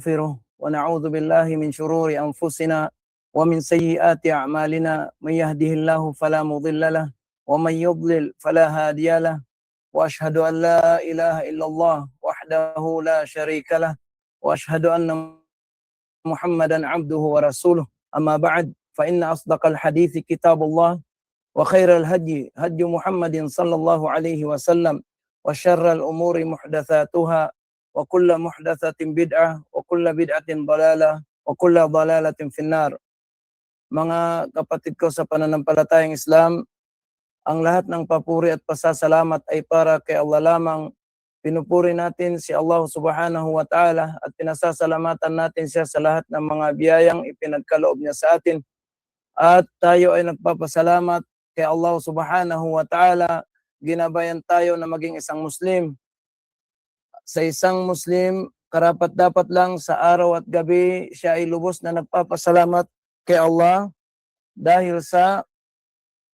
ونستغفره ونعوذ بالله من شرور أنفسنا ومن سيئات أعمالنا. من يهده الله فلا مضل له ومن يضلل فلا هادي له، وأشهد أن لا إله إلا الله وحده لا شريك له، وأشهد أن محمدا عبده ورسوله. أما بعد، فإن أصدق الحديث كتاب الله، وخير الهدي هدي محمد صلى الله عليه وسلم، وشر الأمور محدثاتها، وكل محدثة بدعة، وكل بدعة ضلالة، وكل ضلالة في النار. Mga kapatid ko sa pananampalatayang Islam, ang lahat ng papuri at pasasalamat ay para kay Allah lamang. Pinupuri natin si Allah subhanahu wa ta'ala at pinasasalamatan natin siya sa lahat ng mga biyayang ipinagkaloob niya sa atin. At tayo ay nagpapasalamat kay Allah subhanahu wa ta'ala, ginabayan tayo na maging isang Muslim. Sa isang Muslim, karapat dapat lang sa araw at gabi siya ay lubos na nagpapasalamat kay Allah dahil sa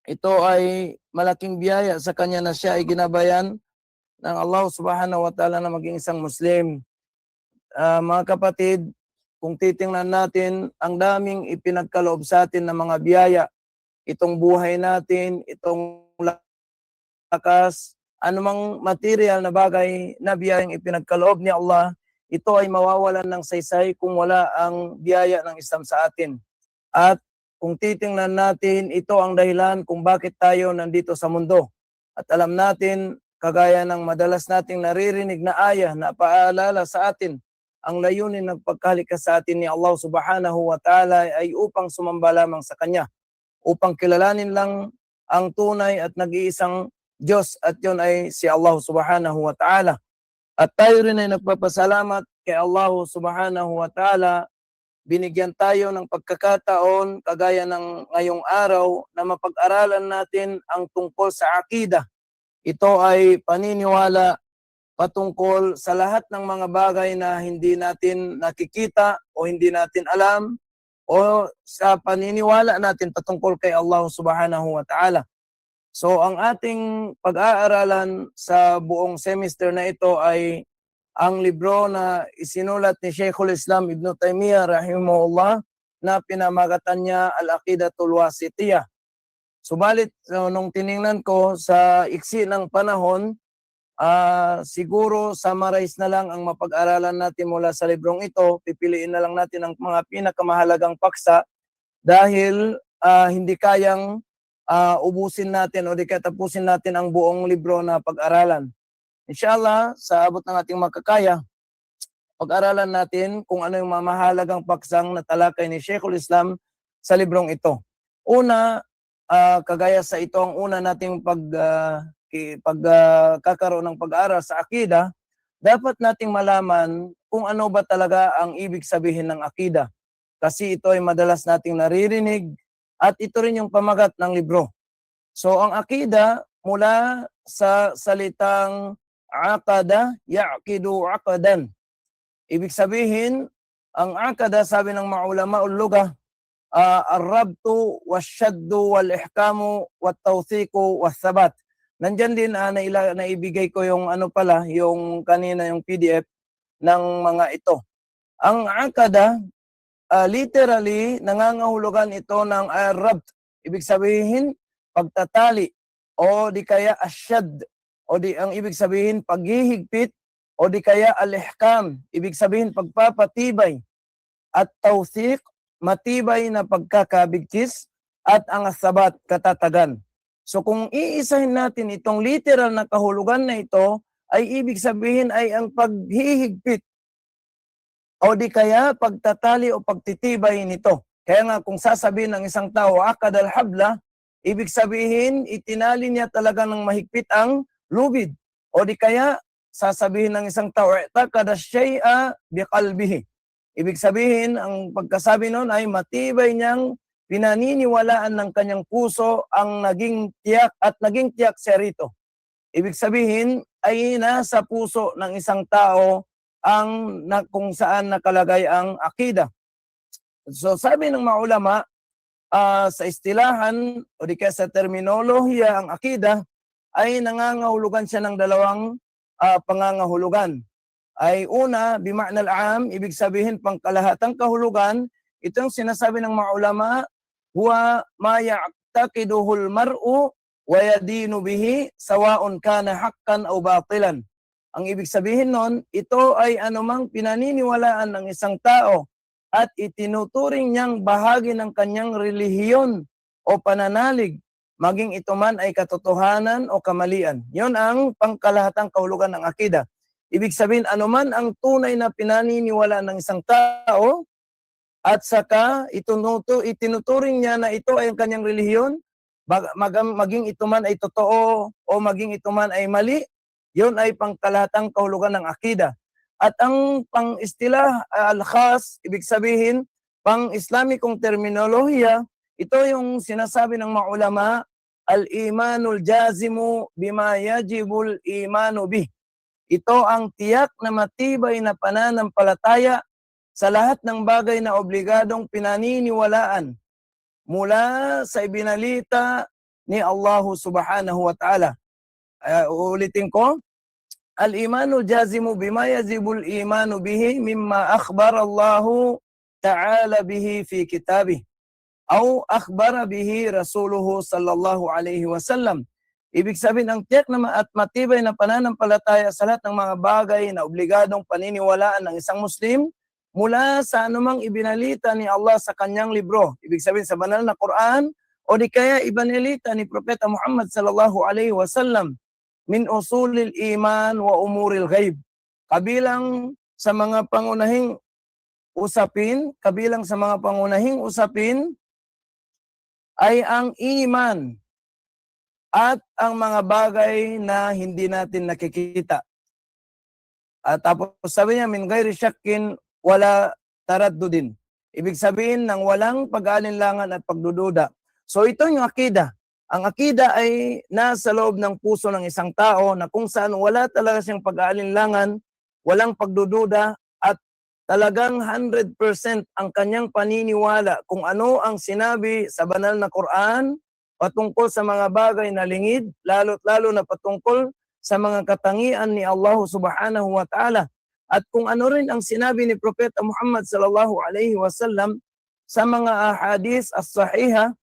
ito ay malaking biyaya sa kanya na siya ay ginabayan ng Allah subhanahu wa ta'ala na maging isang Muslim. Mga kapatid, kung titingnan natin, ang daming ipinagkaloob sa atin ng mga biyaya. Itong buhay natin, itong lakas, anumang material na bagay na biyayang ipinagkaloob ni Allah, ito ay mawawalan ng saysay kung wala ang biyaya ng Islam sa atin. At kung titingnan natin, ito ang dahilan kung bakit tayo nandito sa mundo. At alam natin, kagaya ng madalas nating naririnig na ayah na paalala sa atin, ang layunin ng pagkalikha sa atin ni Allah subhanahu wa ta'ala ay upang sumamba lamang sa Kanya, upang kilalanin lang ang tunay at nag-iisang Diyos, at yun ay si Allah subhanahu wa ta'ala. At tayo rin ay nagpapasalamat kay Allah subhanahu wa ta'ala. Binigyan tayo ng pagkakataon kagaya ng ngayong araw na mapag-aralan natin ang tungkol sa akida. Ito ay paniniwala patungkol sa lahat ng mga bagay na hindi natin nakikita o hindi natin alam, o sa paniniwala natin patungkol kay Allah subhanahu wa ta'ala. So ang ating pag-aaralan sa buong semester na ito ay ang libro na isinulat ni Sheikhul Islam Ibn Taymiyyah rahimahullah na pinamagatan niya Al-Aqidatul Wasitiyah. Subalit, nung tiningnan ko sa iksi ng panahon, siguro summarize na lang ang mapag-aralan natin mula sa librong ito. Pipiliin na lang natin ang mga pinakamahalagang paksa dahil hindi kayang ubusin natin o di kaya tapusin natin ang buong libro na pag-aralan. Inshallah, sa abot ng ating makakaya, pag-aralan natin kung ano yung mahalagang paksang natalakay ni Sheikhul Islam sa librong ito. Una, kagaya sa ito ang una nating pagkakaroon ng pag-aaral sa akida, dapat nating malaman kung ano ba talaga ang ibig sabihin ng akida. Kasi ito ay madalas nating naririnig at ito rin yung pamagat ng libro. So ang akida mula sa salitang aqada, ya'qidu aqadan. Ibig sabihin, ang aqada, sabi ng mga ulama ul-lugha, ar-rabtu wasyaddu wal-ihkamu wat-tawthiqu was-sabat. Nandyan din naibigay ko yung yung kanina yung PDF ng mga ito. Ang aqada, literally, nangangahulugan ito ng ar-rabt. Ibig sabihin, pagtatali, o di kaya asyad, o di ang ibig sabihin paghihigpit, o di kaya al-ihkam, ibig sabihin pagpapatibay, at tawthiq, matibay na pagkakabigkis, at ang sabat, katatagan. So kung iisahin natin itong literal na kahulugan na ito, ay ibig sabihin ay ang paghihigpit, o di kaya pagtatali o pagtitibay nito. Kaya nga kung sasabihin ng isang tao, akad al-habla, ibig sabihin itinali niya talaga ng mahigpit ang lubid. O di kaya sasabihin ng isang tao, i'taqada syai'a biqalbihi. Ibig sabihin, ang pagkasabi noon ay matibay niyang pinaniniwalaan ng kanyang puso ang naging tiyak at naging tiyak siya rito. Ibig sabihin ay nasa puso ng isang tao kung saan nakalagay ang akida. So sabi ng mga ulama, sa istilahan o di kaya sa terminolohiya, ang akida ay nangangahulugan siya ng dalawang pangangahulugan. ay una, bima'na al-'am, ibig sabihin pangkalahatang kahulugan, ito yung sinasabi ng mga ulama, huwa ma ya'taqiduhu al-mar'u wa yadinu bihi sawa'un kana haqqan aw batilan. Ang ibig sabihin nun, ito ay anumang pinaniniwalaan ng isang tao at itinuturing niyang bahagi ng kanyang relihiyon o pananalig, maging ito man ay katotohanan o kamalian. Yun ang pangkalahatang kahulugan ng akida. Ibig sabihin, anuman ang tunay na pinaniniwalaan ng isang tao at saka itinuturing niya na ito ay ang kanyang relihiyon, maging ito man ay totoo o maging ito man ay mali, yun ay pangkalahatang kahulugan ng akida. At ang pang-istilah al-khas, ibig sabihin, pang-Islamikong terminolohiya, ito yung sinasabi ng mga ulama, al-imanul jazimu bima yajibul imanu bih. Ito ang tiyak na matibay na pananampalataya sa lahat ng bagay na obligadong pinaniniwalaan mula sa ibinalita ni Allah subhanahu wa ta'ala. Ulitin ko, al-imanu jazimu bima yazibul imanu bihi mimma akhbar Allah ta'ala bihi fi kitabih aw akhbara bihi rasuluhu sallallahu alaihi wasallam. Ibig sabihin, ang tiyak na at matibay na pananampalataya sa lahat ng mga bagay na obligadong paniniwalaan ng isang Muslim mula sa anumang ibinalita ni Allah sa kanyang libro. Ibig sabihin sa banal na Quran o di kaya ibinalita ni Propeta Muhammad sallallahu alaihi wasallam min usulil iman wa umuril ghaib. Kabilang sa mga pangunahing usapin ay ang iman at ang mga bagay na hindi natin nakikita. At tapos sabi niya, min ghairi syakkin wala taraddudin. Ibig sabihin ng walang pag-aalinlangan at pagdududa. So ito yung akida. Ang akida ay nasa loob ng puso ng isang tao na kung saan wala talaga siyang pag-aalinlangan, walang pagdududa, at talagang 100% ang kanyang paniniwala kung ano ang sinabi sa banal na Quran patungkol sa mga bagay na lingid, lalo na patungkol sa mga katangian ni Allah subhanahu wa ta'ala. At kung ano rin ang sinabi ni Propeta Muhammad sallallahu alaihi wasallam sa mga ahadis as-sahiha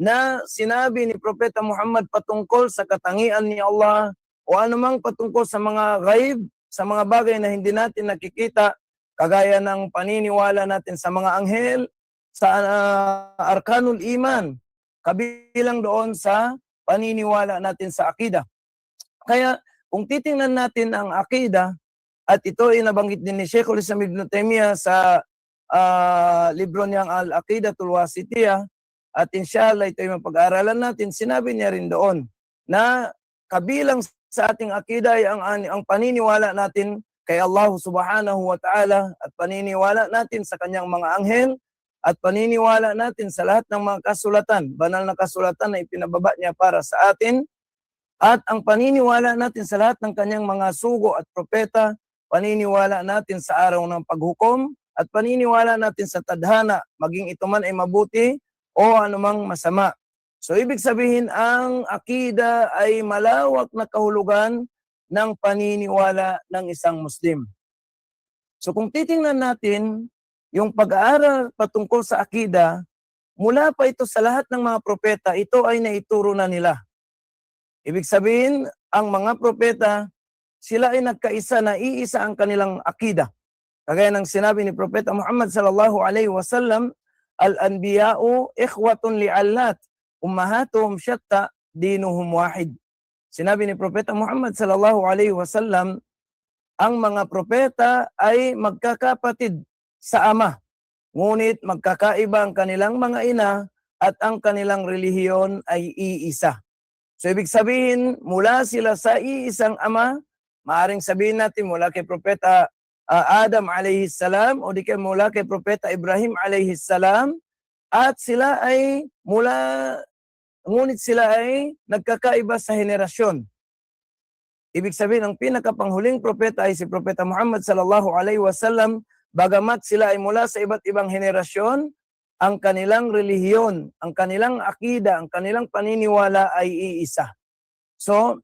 na sinabi ni Propeta Muhammad patungkol sa katangian ni Allah o anumang patungkol sa mga ghaib, sa mga bagay na hindi natin nakikita, kagaya ng paniniwala natin sa mga anghel, sa arkanul iman, kabilang doon sa paniniwala natin sa akida. Kaya kung titingnan natin ang akida, at ito ay nabanggit din ni Sheikhul Islam Ibn Taymiyyah sa libro niyang Al-Aqidatul Wasitiyah, at inshallah ito ay mapag-aaralan natin, sinabi niya rin doon na kabilang sa ating akida ay ang paniniwala natin kay Allah subhanahu wa ta'ala at paniniwala natin sa kanyang mga anghel at paniniwala natin sa lahat ng mga kasulatan, banal na kasulatan na ipinababa niya para sa atin, at ang paniniwala natin sa lahat ng kanyang mga sugo at propeta, paniniwala natin sa araw ng paghukom, at paniniwala natin sa tadhana, maging ito man ay mabuti o anumang masama. So ibig sabihin, ang akida ay malawak na kahulugan ng paniniwala ng isang Muslim. So kung titingnan natin yung pag-aaral patungkol sa akida, mula pa ito sa lahat ng mga propeta, ito ay naituro na nila. Ibig sabihin, ang mga propeta, sila ay nagkaisa na iisa ang kanilang akida. Kagaya ng sinabi ni Propeta Muhammad sallallahu alaihi wasallam, al-anbiya'u ikhwatun li'allat, ummahatuhum syatta, dinuhum wahid. Sinabi ni Propeta Muhammad sallallahu alaihi wasallam, ang mga propeta ay magkakapatid sa ama, ngunit magkakaiba ang kanilang mga ina at ang kanilang relihiyon ay iisa. So ibig sabihin, mula sila sa iisang ama, maaring sabihin natin mula kay Propeta Adam alayhi salam o di kaya mula kay Propeta Ibrahim alayhi salam, at sila ay ngunit sila ay nagkakaiba sa henerasyon. Ibig sabihin, ang pinakapanghuling propeta ay si Propeta Muhammad sallallahu alaihi wasallam, bagamat sila ay mula sa iba't ibang henerasyon, ang kanilang relihiyon, ang kanilang akida, ang kanilang paniniwala ay iisa. So,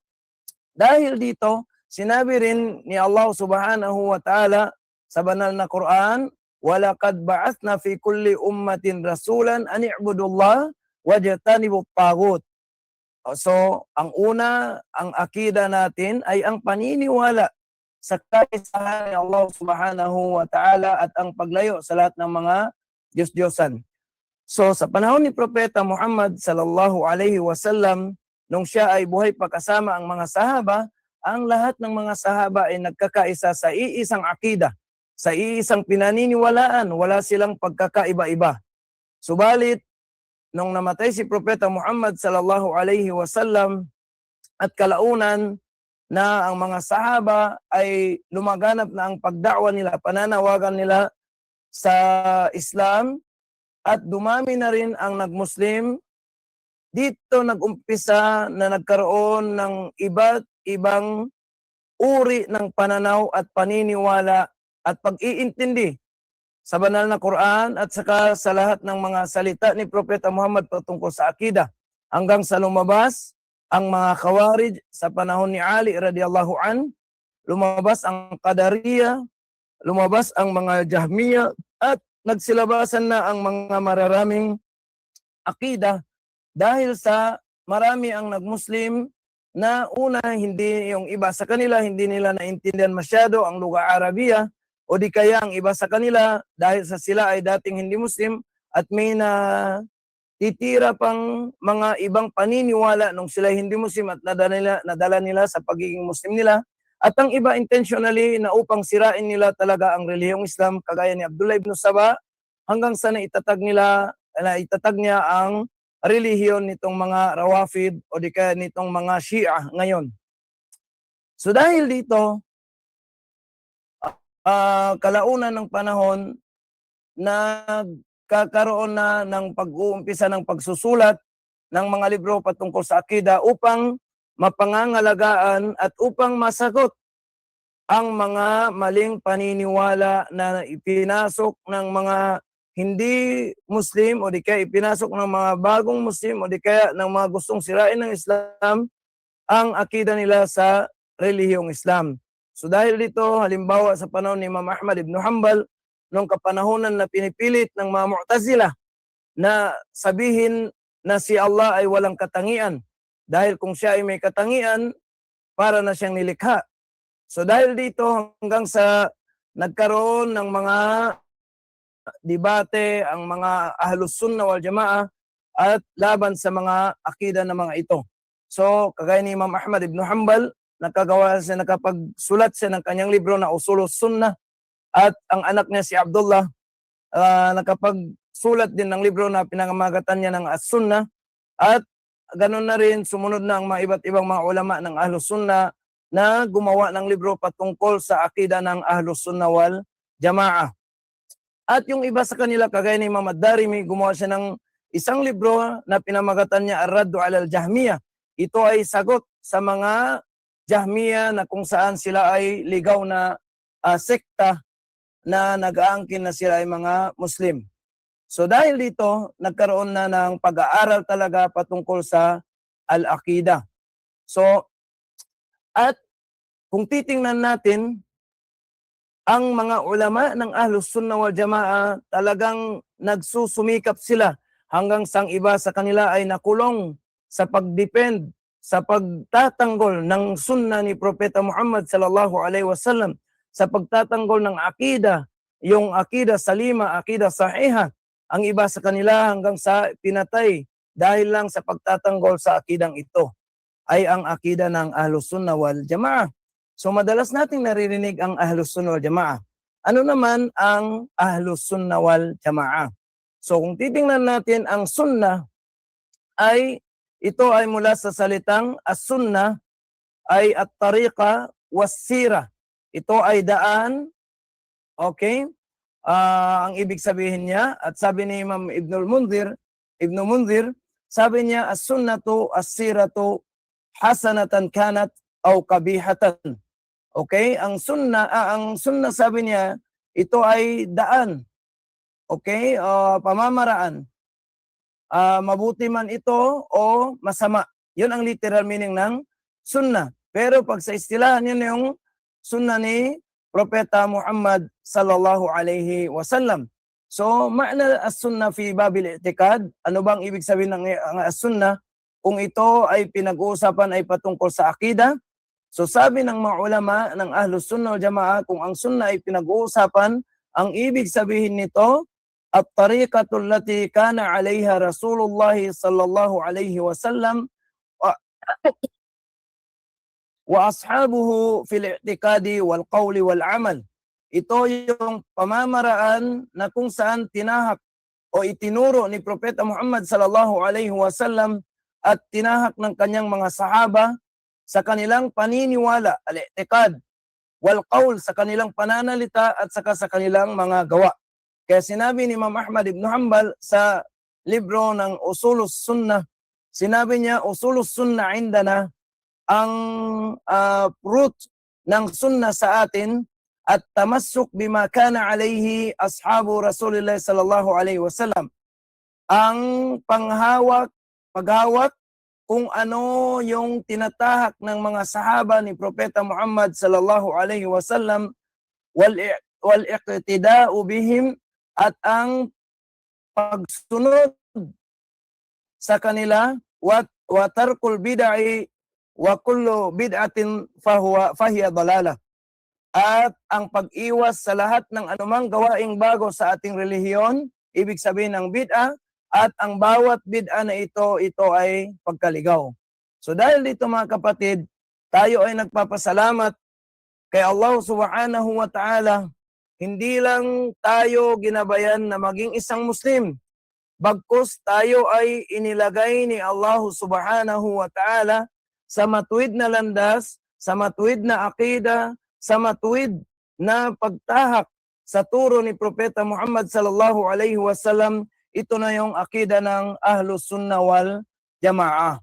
dahil dito, sinabi rin ni Allah subhanahu wa ta'ala sa banal na Quran, وَلَقَدْ بَعَثْنَا فِي كُلِّ أُمَّةٍ رَسُولًا أَنِ اعْبُدُوا اللَّهَ وَاجْتَنِبُوا الطَّاغُوتَ. So, ang una, ang akida natin ay ang paniniwala sa kaisahan ni Allah subhanahu wa ta'ala at ang paglayo sa lahat ng mga Diyos-Diyosan. So, sa panahon ni Propeta Muhammad sallallahu alaihi wasallam, nung siya ay buhay pa kasama ang mga sahaba, ang lahat ng mga sahaba ay nagkakaisa sa iisang akida, sa iisang pinaniniwalaan, wala silang pagkakaiba-iba. Subalit, nung namatay si Propeta Muhammad sallallahu alaihi wasallam at kalaunan na ang mga sahaba ay lumaganap na ang pagdakwa nila, pananawagan nila sa Islam at dumami na rin ang nagmuslim, dito nagumpisa na nagkaroon ng iba't ibang uri ng pananaw at paniniwala at pag-iintindi sa banal na Quran at saka sa lahat ng mga salita ni Propeta Muhammad patungkol sa akida, hanggang sa lumabas ang mga Khawarij sa panahon ni Ali radhiyallahu an, lumabas ang Qadariyah, lumabas ang mga Jahmiyah, at nagsilabasan na ang mga mararaming akida dahil sa marami ang nagmuslim na una, hindi yung iba sa kanila, hindi nila naintindihan masyado ang lugha Arabiya, o di kaya ang iba sa kanila dahil sa sila ay dating hindi Muslim at may na titira pang mga ibang paniniwala nung sila hindi Muslim at nadala nila sa pagiging Muslim nila. At ang iba intentionally na upang sirain nila talaga ang relihiyong Islam, kagaya ni Abdullah ibn Saba, hanggang sa naitatag niya ang relihiyon nitong mga Rawafid o di kaya nitong mga Shia ngayon. So dahil dito, kalaunan ng panahon, nagkakaroon na ng pag-uumpisa ng pagsusulat ng mga libro patungkol sa akida upang mapangangalagaan at upang masagot ang mga maling paniniwala na ipinasok ng mga hindi Muslim o di kaya ipinasok ng mga bagong Muslim o di kaya ng mga gustong sirain ng Islam ang akida nila sa relihiyong Islam. So dahil dito, halimbawa sa panahon ni Imam Ahmad ibn Hanbal, nung kapanahonan na pinipilit ng mga Mu'tazila na sabihin na si Allah ay walang katangian, dahil kung siya ay may katangian, para na siyang nilikha. So dahil dito, hanggang sa nagkaroon ng mga debate ang mga Ahlus Sunnah wal Jamaah at laban sa mga akida ng mga ito. So kagaya ni Imam Ahmad ibn Hanbal, nakapagsulat siya ng kanyang libro na Usulus Sunnah, at ang anak niya si Abdullah nakapagsulat din ng libro na pinangamagatan niya ng As-Sunnah, at ganun na rin sumunod na ang mga iba't ibang mga ulama ng Ahlus Sunnah na gumawa ng libro patungkol sa akida ng Ahlus Sunnah wal Jamaah. At yung iba sa kanila, kagaya ni Imam Ad-Darimi, gumawa siya ng isang libro na pinamagatan niya Ar-Raddu 'alal Jahmiyah. Ito ay sagot sa mga Jahmiyah na kung saan sila ay ligaw na sekta na nag-aangkin na sila ay mga Muslim. So dahil dito, nagkaroon na ng pag-aaral talaga patungkol sa al-aqida. So, at kung titingnan natin, ang mga ulama ng Ahlus Sunnah wal Jamaah talagang nagsusumikap sila hanggang sang iba sa kanila ay nakulong sa pagdepend, sa pagtatanggol ng sunnah ni Propeta Muhammad sallallahu alaihi wasallam, sa pagtatanggol ng akida, yung akida salima, akida sahiha. Ang iba sa kanila hanggang sa pinatay dahil lang sa pagtatanggol sa akidang ito ay ang akida ng Ahlus Sunnah wal Jamaah. So madalas nating naririnig ang Ahlus Sunnah wal Jamaah. Ano naman ang Ahlus Sunnah wal Jamaah? So kung titingnan natin, ang sunnah ay ito ay mula sa salitang as-sunnah ay at-tariqa was-sira. Ito ay daan, okay? Ang ibig sabihin niya, at sabi ni Imam Ibn Munzir, sabi niya, as-sunnatu as-siratu hasanatan kanat aw kabihatan. Okay? Ang sunnah sabi niya, ito ay daan. Okay? Pamamaraan. Mabuti man ito o masama. 'Yun ang literal meaning ng sunnah. Pero pag sa istilahan, yun yung sunnah ni Propeta Muhammad sallallahu alaihi wasallam. So, ma'na as-sunnah fi babil i'tikad. Ano bang ibig sabihin ng as-sunnah? Kung ito ay pinag-uusapan ay patungkol sa akida, so sabi ng mga ulama ng Ahlus Sunnah wal Jamaa, kung ang sunnah ay pinag-uusapan, ang ibig sabihin nito, at-tariqatul lati kana 'alayha Rasulullah sallallahu alaihi wasallam wa ashabuhu fil i'tiqadi wal qawli wal amal. Ito yung pamamaraan na kung saan tinahak o itinuro ni Propeta Muhammad sallallahu alaihi wasallam at tinahak ng kanyang mga sahaba sa kanilang paniniwala, al-i'tiqad, wal qawl, sa kanilang pananalita at saka sa kanilang mga gawa. Kaya sinabi ni Imam Ahmad ibn Hanbal sa libro ng Usulus Sunnah, sinabi niya, Usulus Sunnah indana, ang root ng sunnah sa atin at tamassuk bima kana alayhi ashabu Rasulullah sallallahu alaihi wasallam. Ang paghawak kung ano yung tinatahak ng mga sahaba ni Propeta Muhammad sallallahu alaihi wasallam, wal iqtida'u bihim, at ang pagsunod sa kanila, wa tarkul bid'ah wa kullu bid'atin fahiya dalalah. At ang pag-iwas sa lahat ng anumang gawaing bago sa ating relihiyon, ibig sabihin ng bid'ah, at ang bawat bid'ah na ito ay pagkaligaw. So dahil dito mga kapatid, tayo ay nagpapasalamat kay Allah subhanahu wa ta'ala. Hindi lang tayo ginabayan na maging isang Muslim, bagkus tayo ay inilagay ni Allah subhanahu wa ta'ala sa matuwid na landas, sa matuwid na akida, sa matuwid na pagtahak sa turo ni Propeta Muhammad sallallahu alaihi wasallam. Ito na yung akida ng Ahlus Sunnah wal Jamaa.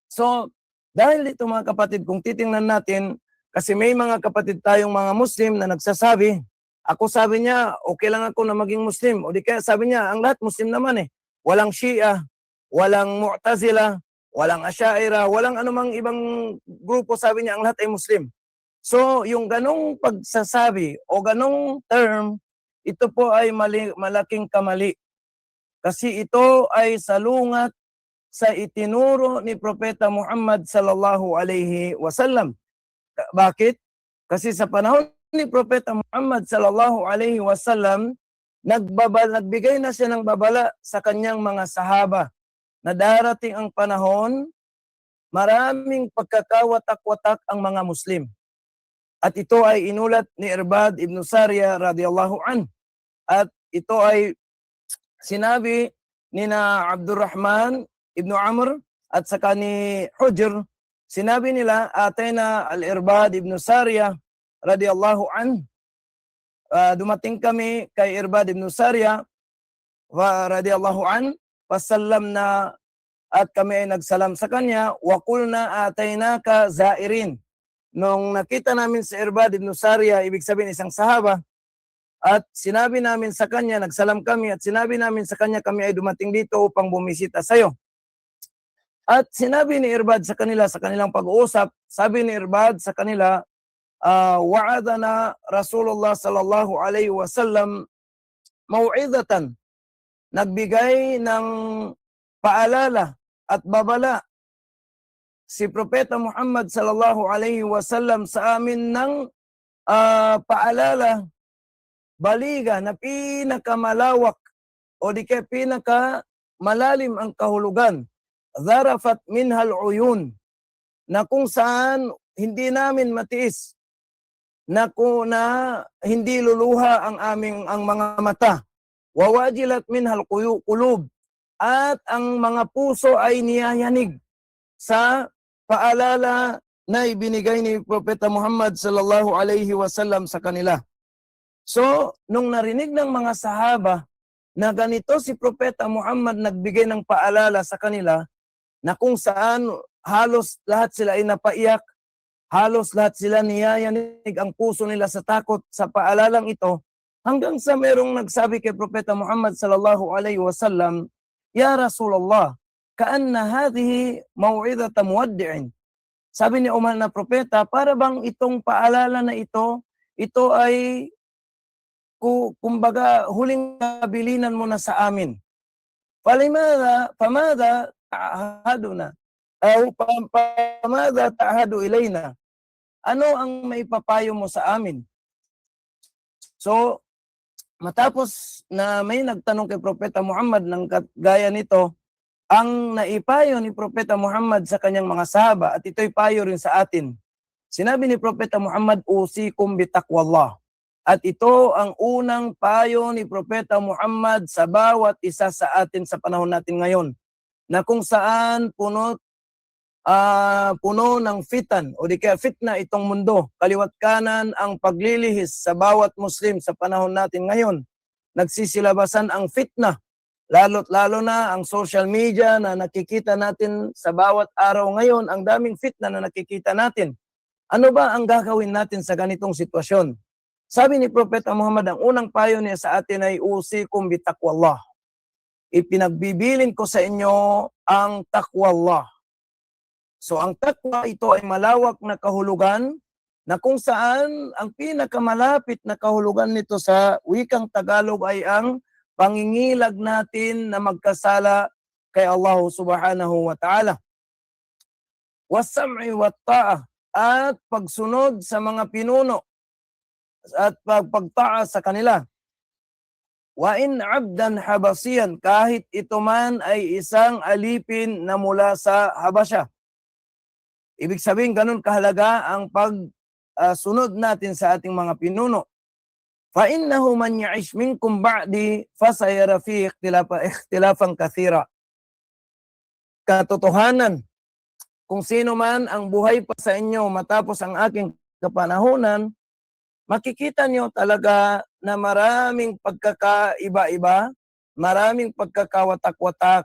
So, dahil dito mga kapatid, kung titingnan natin, kasi may mga kapatid tayong mga Muslim na nagsasabi, sabi niya, okay lang ako na maging Muslim. O di kaya sabi niya, ang lahat Muslim naman eh. Walang Shia, walang Mu'tazila, walang Asy'ariyah, walang anumang ibang grupo, sabi niya, ang lahat ay Muslim. So, yung ganong pagsasabi o ganong term, ito po ay malaking kamali. Kasi ito ay salungat sa itinuro ni Propeta Muhammad sallallahu alaihi wasallam. Bakit? Kasi sa panahon ni Propeta Muhammad sallallahu alaihi wasallam, nagbigay na siya ng babala sa kanyang mga sahaba na darating ang panahon, maraming pagkakawatak-watak ang mga Muslim. At ito ay inulat ni Irbad ibn Sariya radiyallahu an. At ito ay sinabi ni na Abdurrahman ibn Amr at saka ni Hujr. Sinabi nila, atayna al-Irbad ibn Sariya radiyallahu an. Dumating kami kay Irbad ibn Sariya radiyallahu an, pasallamna, at kami ay nagsalam sa kanya, wa qulna ataynaka zairin. Nung nakita namin si Irbad ibn Sariya, ibig sabihin isang sahaba, at sinabi namin sa kanya, nagsalam kami, at sinabi namin sa kanya, kami ay dumating dito upang bumisita sa iyo. At sinabi ni Irbad sa kanila, sa kanilang pag-uusap, sabi ni Irbad sa kanila, wa'adana Rasulullah sallallahu alaihi wasallam mau'idatan. Nagbigay ng paalala at babala si Propeta Muhammad sallallahu alaihi wasallam sa amin ng paalala, baliga na pinakamalawak o di kaya pinakamalalim ang kahulugan. Zarafat minhal uyun, na kung saan hindi namin matiis, na hindi luluha ang mga mata. Wawajilat minhal qulub, at ang mga puso ay niyayanig sa paalala na ibinigay ni Propeta Muhammad sallallahu alaihi wasallam sa kanila. So, nung narinig ng mga sahaba na ganito si Propeta Muhammad nagbigay ng paalala sa kanila, na kung saan halos lahat sila ay napaiyak, halos lahat sila niyayanig ang puso nila sa takot sa paalalang ito, hanggang sa merong nagsabi kay Propeta Muhammad sallallahu alaihi wasallam, Ya Rasulullah, kaanna hadhihi maw'idata muwaddi'in. Sabi ni Umar na propeta, para bang itong paalala na ito ay kumbaga huling kabilinan mo na sa amin. Famada ta'ahaduna? Famada ta'ahadu ilayna? Ano ang maipapayo mo sa amin? So, matapos na may nagtanong kay Propeta Muhammad ng gaya nito, ang naipayo ni Propeta Muhammad sa kanyang mga sahaba, at ito'y payo rin sa atin. Sinabi ni Propeta Muhammad, usikum bitaqwallah. At ito ang unang payo ni Propeta Muhammad sa bawat isa sa atin sa panahon natin ngayon, na kung saan puno ng fitan o di kaya fitna itong mundo. Kaliwat kanan ang paglilihis sa bawat Muslim sa panahon natin ngayon. Nagsisilabasan ang fitna, lalo't lalo na ang social media na nakikita natin sa bawat araw ngayon, ang daming fitna na nakikita natin. Ano ba ang gagawin natin sa ganitong sitwasyon? Sabi ni Propeta Muhammad, ang unang payo niya sa atin ay usikum bitaqwallah. Ipinagbibilin ko sa inyo ang taqwallah. So ang taqwa, ito ay malawak na kahulugan na kung saan ang pinakamalapit na kahulugan nito sa wikang Tagalog ay ang pangingilag natin na magkasala kay Allah subhanahu wa ta'ala. Was-sam'i wat-ta'ah, at pagsunod sa mga pinuno at pagta'a sa kanila. Wa in abdan habasiyan, kahit ito man ay isang alipin na mula sa Habasya. Ibig sabihin, ganun kahalaga ang pagsunod natin sa ating mga pinuno. Fa innahu man ya'ish minkum ba'di fasayara fi ikhtilafan kathira. Katotohanan, kung sino man ang buhay pa sa inyo matapos ang aking kapanahunan, makikita nyo talaga na maraming pagkakaiba-iba, maraming pagkakawatak-watak.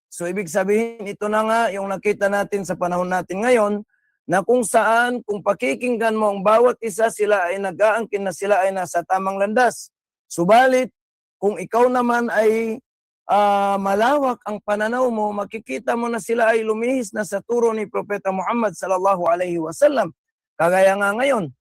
So ibig sabihin, ito na nga yung nakita natin sa panahon natin ngayon, na kung saan, kung pakikinggan mo ang bawat isa, sila ay nag-aangkin na sila ay nasa tamang landas. Subalit, kung ikaw naman ay malawak ang pananaw mo, makikita mo na sila ay lumihis na sa turo ni Propeta Muhammad sallallahu alaihi wasallam. Kagaya nga ngayon,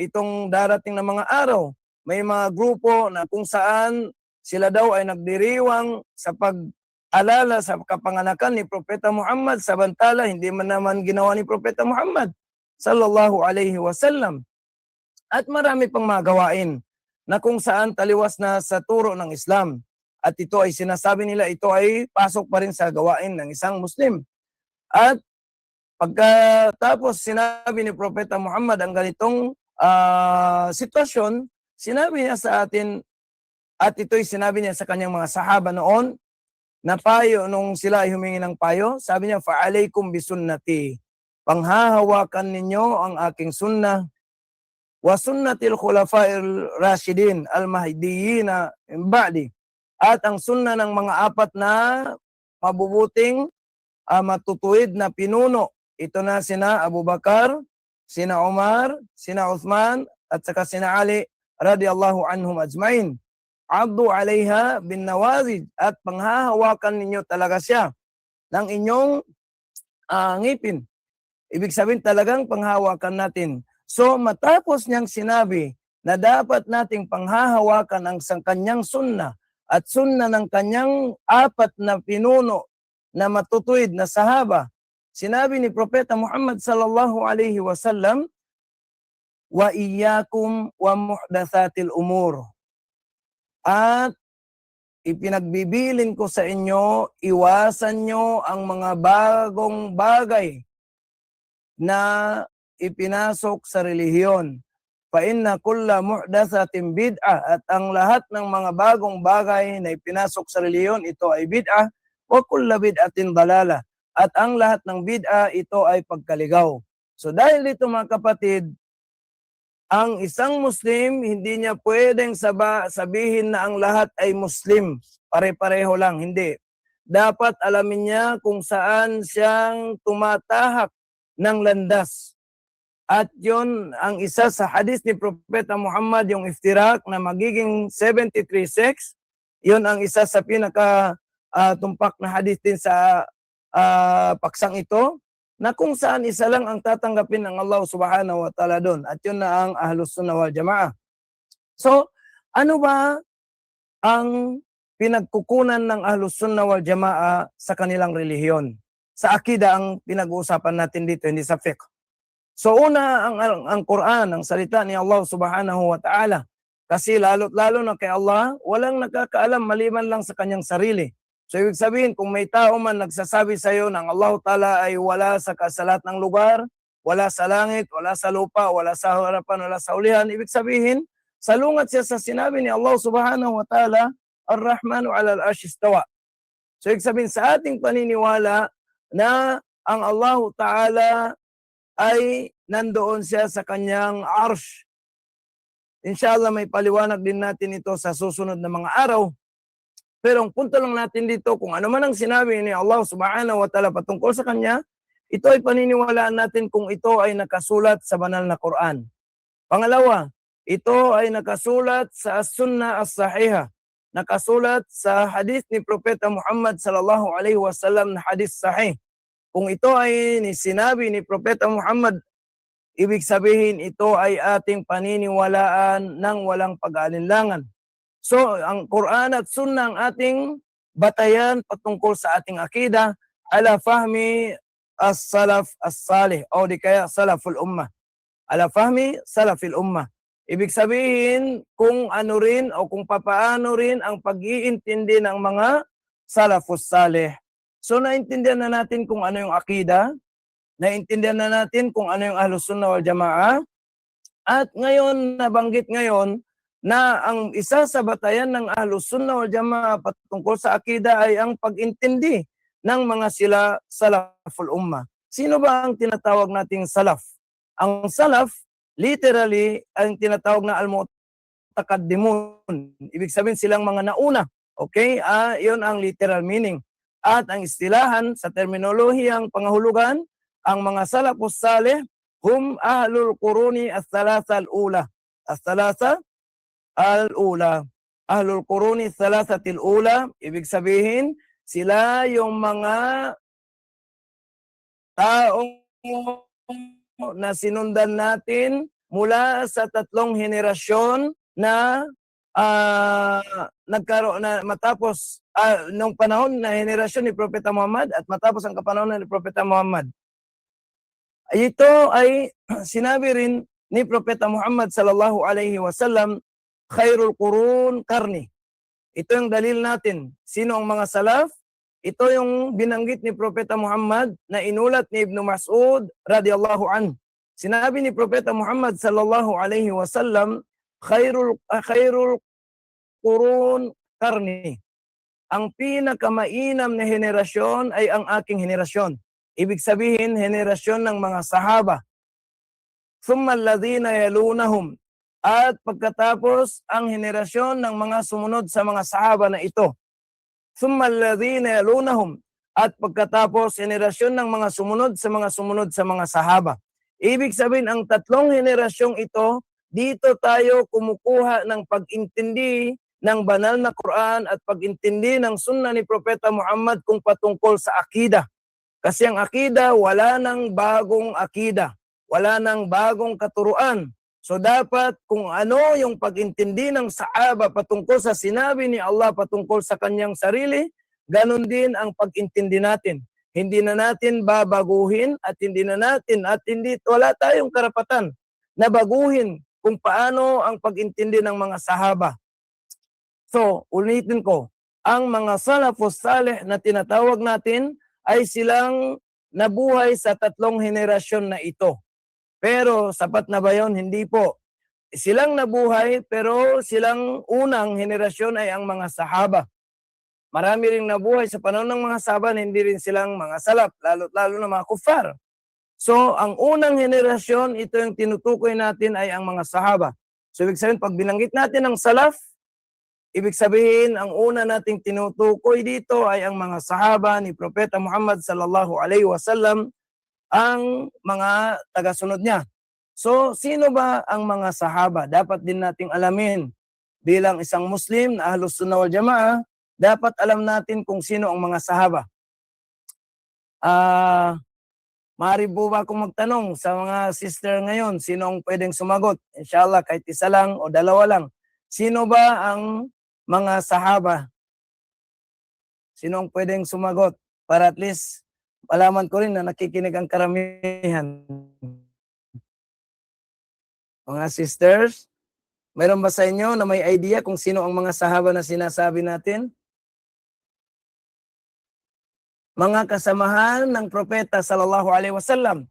itong darating na mga araw, may mga grupo na kung saan sila daw ay nagdiriwang sa pag-alala sa kapanganakan ni Propeta Muhammad, samantala hindi man naman ginawa ni Propeta Muhammad sallallahu alaihi wasallam. At marami pang mga gawain na kung saan taliwas na sa turo ng Islam. At ito ay sinasabi nila, ito ay pasok pa rin sa gawain ng isang Muslim. At pagkatapos sinabi ni Propeta Muhammad ang ganitong sitwasyon, sinabi niya sa atin, at ito'y sinabi niya sa kanyang mga sahaba noon, na payo, nung sila ay humingi ng payo, sabi niya, fa'alaykum bisunnati, panghahawakan ninyo ang aking sunnah, wa sunnatil khulafa'il rashidin al-mahdiyina min ba'di, at ang sunnah ng mga apat na mabubuting matutuwid na pinuno. Ito na sina Abu Bakar, sina Umar, sina Uthman, at saka sina Ali radiyallahu anhum ajmain. Abdu alaiha bin nawazid, at panghahawakan ninyo talaga siya ng inyong ngipin. Ibig sabihin talagang panghahawakan natin. So matapos niyang sinabi na dapat nating panghahawakan ang kanyang sunnah at sunnah ng kanyang apat na pinuno na matutuwid na sahaba, sinabi ni Propeta Muhammad sallallahu alaihi wasallam, wa iyyakum wa muhdatsatil umur. At ipinagbibilin ko sa inyo, iwasan nyo ang mga bagong bagay na ipinasok sa relihiyon. Fa inna kulla muhdatsatin bid'ah, at ang lahat ng mga bagong bagay na ipinasok sa relihiyon, ito ay bid'ah, wa kulla bid'atin dalala, at ang lahat ng bid'ah, ito ay pagkaligaw. So dahil dito mga kapatid, ang isang Muslim, hindi niya pwedeng sabihin na ang lahat ay Muslim. Pare-pareho lang, hindi. Dapat alamin niya kung saan siyang tumatahak ng landas. At yon ang isa sa hadith ni Propeta Muhammad, yung iftirak na magiging 73 sects. Yon ang isa sa pinaka tumpak na hadith din sa paksang ito, na kung saan isa lang ang tatanggapin ng Allah subhanahu wa ta'ala doon. At yun na ang Ahlus Sunnah wal Jamaah. So, ano ba ang pinagkukunan ng Ahlus Sunnah wal Jamaah sa kanilang relihiyon? Sa akida ang pinag-uusapan natin dito, hindi sa fiqh. So una, ang Quran, ang salita ni Allah subhanahu wa ta'ala. Kasi lalo na kay Allah, walang nakakaalam maliban lang sa kanyang sarili. So ibig sabihin, kung may tao man nagsasabi sa iyo ng Allah Ta'ala ay wala sa kasalat ng lugar, wala sa langit, wala sa lupa, wala sa harapan, wala sa ulihan, ibig sabihin, salungat siya sa sinabi ni Allah Subhanahu wa Ta'ala, Ar-Rahmanu 'alal 'arsy istawa. So ibig sabihin, sa ating paniniwala na ang Allah Ta'ala ay nandoon siya sa kanyang arsh. Inshallah may paliwanag din natin ito sa susunod na mga araw. Pero ang punto lang natin dito, kung ano man ang sinabi ni Allah Subhanahu wa Ta'ala patungkol sa kanya, ito ay paniniwalaan natin kung ito ay nakasulat sa banal na Quran. Pangalawa, ito ay nakasulat sa Sunnah as-Sahihah. Nakasulat sa hadith ni Propeta Muhammad sallallahu alaihi wasallam na hadith sahih. Kung ito ay sinabi ni Propeta Muhammad, ibig sabihin ito ay ating paniniwalaan ng walang pag-aalinlangan. So, ang Quran at Sunnah ang ating batayan patungkol sa ating akida ala fahmi as-salaf as-salih o di kaya salaful ummah. Ala fahmi salafil ummah. Ibig sabihin kung ano rin o kung papaano rin ang pag-iintindi ng mga salafus salih. So, naintindihan na natin kung ano yung akida, naintindihan na natin kung ano yung Ahlus Sunnah wal Jamaah, at ngayon, nabanggit ngayon, na ang isa sa batayan ng Ahlus Sunnah wal Jamaah patungkol sa akida ay ang pag-intindi ng mga sila salaful ummah. Sino ba ang tinatawag nating salaf? Ang salaf, literally, ang tinatawag na al-mutakaddimun. Ibig sabihin silang mga nauna. Okay? Yun ang literal meaning. At ang istilahan sa terminolohiyang pangahulugan, ang mga salafus salih, hum ahlul quruni as-salasa al-ula. As-salasa al-ula. Ahlul quruni thalathatil ula, ibig sabihin, sila yung mga taong na sinundan natin mula sa 3 henerasyon na nagkaroon na matapos nung panahon na henerasyon ni Propeta Muhammad at matapos ang kapanahonan ni Propeta Muhammad. Ito ay sinabi rin ni Propeta Muhammad sallallahu alaihi wasallam, khairul qurun karni. Ito yung dalil natin. Sino ang mga salaf? Ito yung binanggit ni Propeta Muhammad na inulat ni Ibn Mas'ud radiyallahu an. Sinabi ni Propeta Muhammad sallallahu alaihi wasallam, khairul qurun karni. Ang pinakamainam na henerasyon ay ang aking henerasyon. Ibig sabihin, henerasyon ng mga sahaba. Thumma alladhina yalunahum. At pagkatapos, ang henerasyon ng mga sumunod sa mga sahaba na ito. Thumma alladhina yalunahum. At pagkatapos, henerasyon ng mga sumunod sa mga sahaba. Ibig sabihin, ang 3 henerasyong ito, dito tayo kumukuha ng pag-intindi ng banal na Quran at pag-intindi ng sunnah ni Propeta Muhammad kung patungkol sa akida. Kasi ang akida, wala nang bagong akida. Wala nang bagong katuruan. So dapat kung ano yung pag-intindi ng sahaba patungkol sa sinabi ni Allah patungkol sa kanyang sarili, ganun din ang pag-intindi natin. Hindi na natin babaguhin at wala tayong karapatan na baguhin kung paano ang pag-intindi ng mga sahaba. So, ulitin ko, ang mga salafus salih na tinatawag natin ay silang nabuhay sa 3 henerasyon na ito. Pero sapat na ba yun? Hindi po. Silang nabuhay pero silang unang henerasyon ay ang mga sahaba. Marami ring nabuhay sa panahon ng mga sahaba, hindi rin silang mga salaf, lalo na mga kuffar. So, ang unang henerasyon, ito yung tinutukoy natin ay ang mga sahaba. So, ibig sabihin, pag binanggit natin ang salaf, ibig sabihin, ang una nating tinutukoy dito ay ang mga sahaba ni Propeta Muhammad sallallahu alaihi wasallam, ang mga tagasunod niya. So, sino ba ang mga sahaba? Dapat din nating alamin. Bilang isang Muslim na Ahlus Sunnah wal Jamaah, dapat alam natin kung sino ang mga sahaba. Maaari po ba akong magtanong sa mga sister ngayon, sino ang pwedeng sumagot? Inshallah, kahit isa lang o dalawa lang. Sino ba ang mga sahaba? Sino ang pwedeng sumagot? Para at least malaman ko rin na nakikinig ang karamihan. Mga sisters, mayroon ba sa inyo na may idea kung sino ang mga sahaba na sinasabi natin? Mga kasamahan ng propeta sallallahu alaihi wasallam.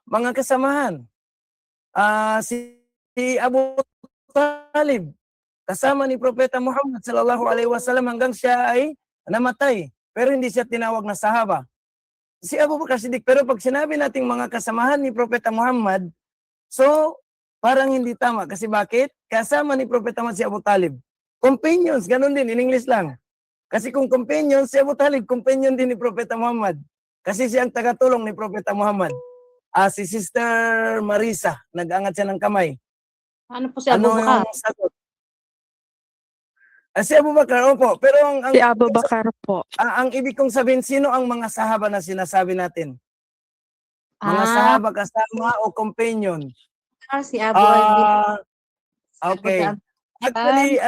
Mga kasamahan. Si Abu Talib, kasama ni Propeta Muhammad sallallahu alaihi wasallam hanggang siya ay namatay. Pero hindi siya tinawag na sahaba. Si Abu Bakar Siddiq, pero pag sinabi nating mga kasamahan ni Propeta Muhammad, so parang hindi tama. Kasi bakit? Kasama ni Propeta Muhammad si Abu Talib. Companions, ganun din, in English lang. Kasi kung companion, si Abu Talib, companion din ni Propeta Muhammad. Kasi siya ang tagatulong ni Propeta Muhammad. Si Sister Marisa, nag-angat siya ng kamay. Ano po si Abu Bakar? Yung sagot? Si Abu Bakar, opo. Pero Si Abu Bakar po. ang ibig kong sabihin, sino ang mga sahaba na sinasabi natin? Mga sahaba kasama o companion? Si Abu Bakar. Okay. Actually,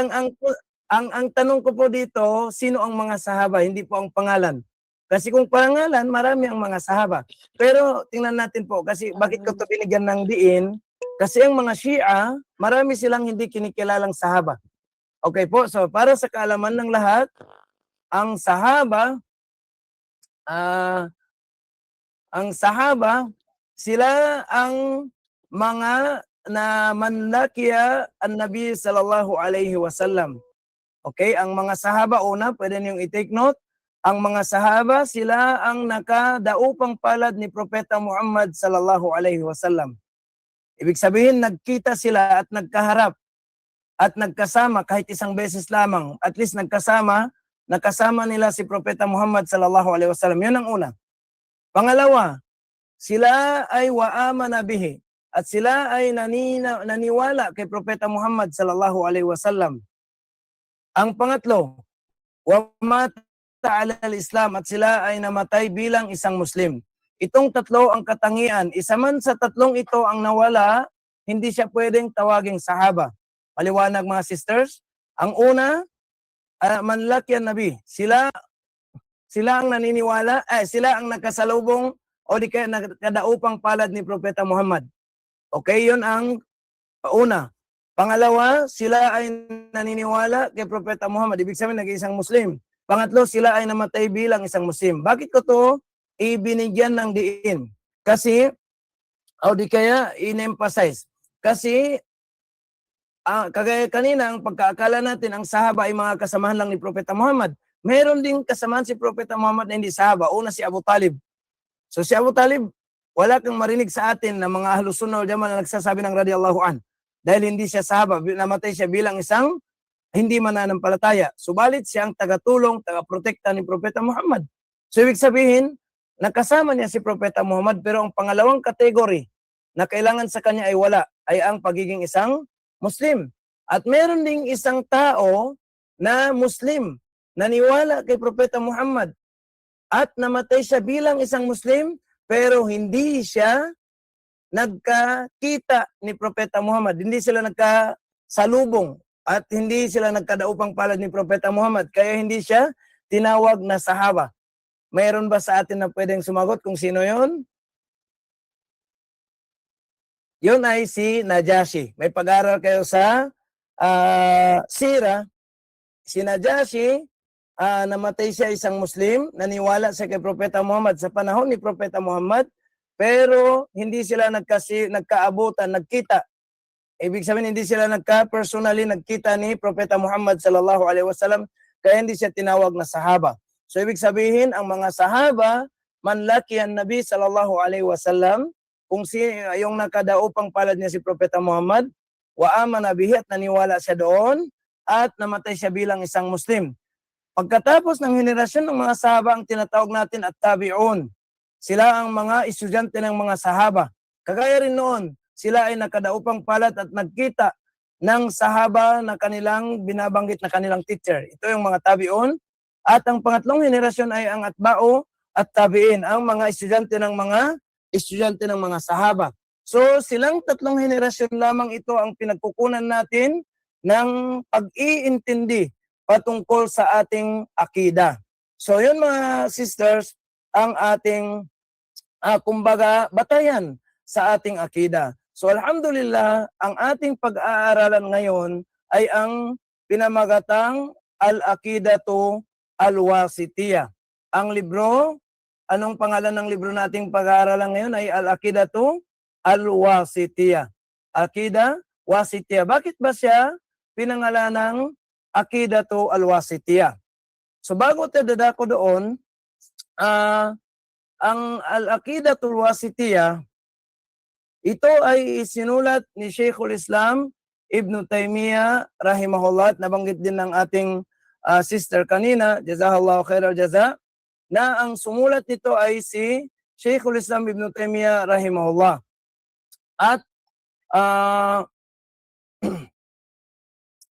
ang tanong ko po dito, sino ang mga sahaba? Hindi po ang pangalan. Kasi kung pangalan, marami ang mga sahaba. Pero tingnan natin po, kasi bakit ko ito binigyan ng diin? Kasi ang mga Shia, marami silang hindi kinikilalang sahaba. Okay po, so para sa kaalaman ng lahat, ang sahaba, sila ang mga na manlakiya ang Nabi sallallahu alaihi wasallam. Okay, ang mga sahaba, una, pwede niyong i-take note, ang mga sahaba, sila ang nakadaupang palad ni Propeta Muhammad sallallahu alaihi wasallam. Ibig sabihin, nagkita sila at nagkaharap at nagkasama kahit isang beses lamang. At least nakasama nila si Propeta Muhammad sallallahu alaihi wasallam. Yun ang una. Pangalawa, sila ay wa'amana bihi at sila ay naniwala kay Propeta Muhammad sallallahu alaihi wasallam. Ang pangatlo, wamata alal Islam at sila ay namatay bilang isang Muslim. Itong tatlo ang katangian. Isa man sa tatlong ito ang nawala, hindi siya pwedeng tawaging sahaba. Maliwanag mga sisters. Ang una, manlakyan Nabi. Sila ang naniniwala, sila ang nakasalubong o di kaya nakadaupang palad ni Propeta Muhammad. Okay, yun ang una. Pangalawa, sila ay naniniwala kay Propeta Muhammad. Ibig sabihin, nag-iisang Muslim. Pangatlo, sila ay namatay bilang isang Muslim. Bakit ko to ibinigyan ng diin? Kasi, o di kaya in-emphasize. Kasi, kagaya kanina, ang pagkaakala natin, ang sahaba ay mga kasamahan lang ni Propeta Muhammad. Meron ding kasamahan si Propeta Muhammad na hindi sahaba. Una, si Abu Talib. So, si Abu Talib, wala kang marinig sa atin na mga ahlus sunnah wal jamaah na nagsasabi ng radiyallahu an. Dahil hindi siya sahaba, namatay siya bilang isang hindi mananampalataya. Subalit siya ang tagatulong, tagaprotekta ni Propeta Muhammad. So ibig sabihin, nakasama niya si Propeta Muhammad, pero ang pangalawang kategory na kailangan sa kanya ay wala, ay ang pagiging isang Muslim. At meron ding isang tao na Muslim, naniwala kay Propeta Muhammad, at namatay siya bilang isang Muslim, pero hindi siya nagkakita ni Propeta Muhammad. Hindi sila nagkasalubong at hindi sila nagkadaupang palad ni Propeta Muhammad. Kaya hindi siya tinawag na sahaba. Mayroon ba sa atin na pwedeng sumagot kung sino yon? Yun ay si Najashi. May pag-aral kayo sa Sira. Si Najashi, namatay siya isang Muslim, naniwala siya kay Propeta Muhammad sa panahon ni Propeta Muhammad, pero hindi sila nagkaabutan, nagkita. Ibig sabihin, hindi sila personally nagkita ni Propeta Muhammad sallallahu alaihi wasallam, kaya hindi siya tinawag na sahaba. So ibig sabihin, ang mga sahaba, manlakihan Nabi sallallahu alaihi wasallam, kung yung nakadaupang palad niya si Propeta Muhammad, wa amana bihi at naniwala siya doon, at namatay siya bilang isang Muslim. Pagkatapos ng henerasyon ng mga sahaba, ang tinatawag natin at tabi'un. Sila ang mga estudyante ng mga sahaba. Kagaya rin noon, sila ay nakadaupang palad at nagkita ng sahaba na kanilang binabanggit na kanilang teacher. Ito yung mga tabi'un. At ang pangatlong henerasyon ay ang atba'u at tabi'in, ang mga estudyante ng mga estudyante ng mga sahaba. So silang tatlong henerasyon lamang ito ang pinagkukunan natin ng pag-iintindi patungkol sa ating akida. So yun mga sisters, ang ating kumbaga batayan sa ating akida. So alhamdulillah, ang ating pag-aaralan ngayon ay ang pinamagatang Al-Aqidatu Al-Wasitiyah. Ang libro, anong pangalan ng libro nating pag-aaralan ngayon ay Al-Aqidatu Al-Wasitiyah. Aqida Wasitiyah. Bakit ba siya pinangalan ng Aqidatu Al-Wasitiyah? So bago tayo dadako doon, ang Al-Aqidatul Wasitiyah, ito ay isinulat ni Sheikhul Islam Ibn Taymiyyah rahimahullah, at nabanggit din ng ating sister kanina, jazakallahu khairal jaza, na ang sumulat nito ay si Sheikhul Islam Ibn Taymiyyah rahimahullah. At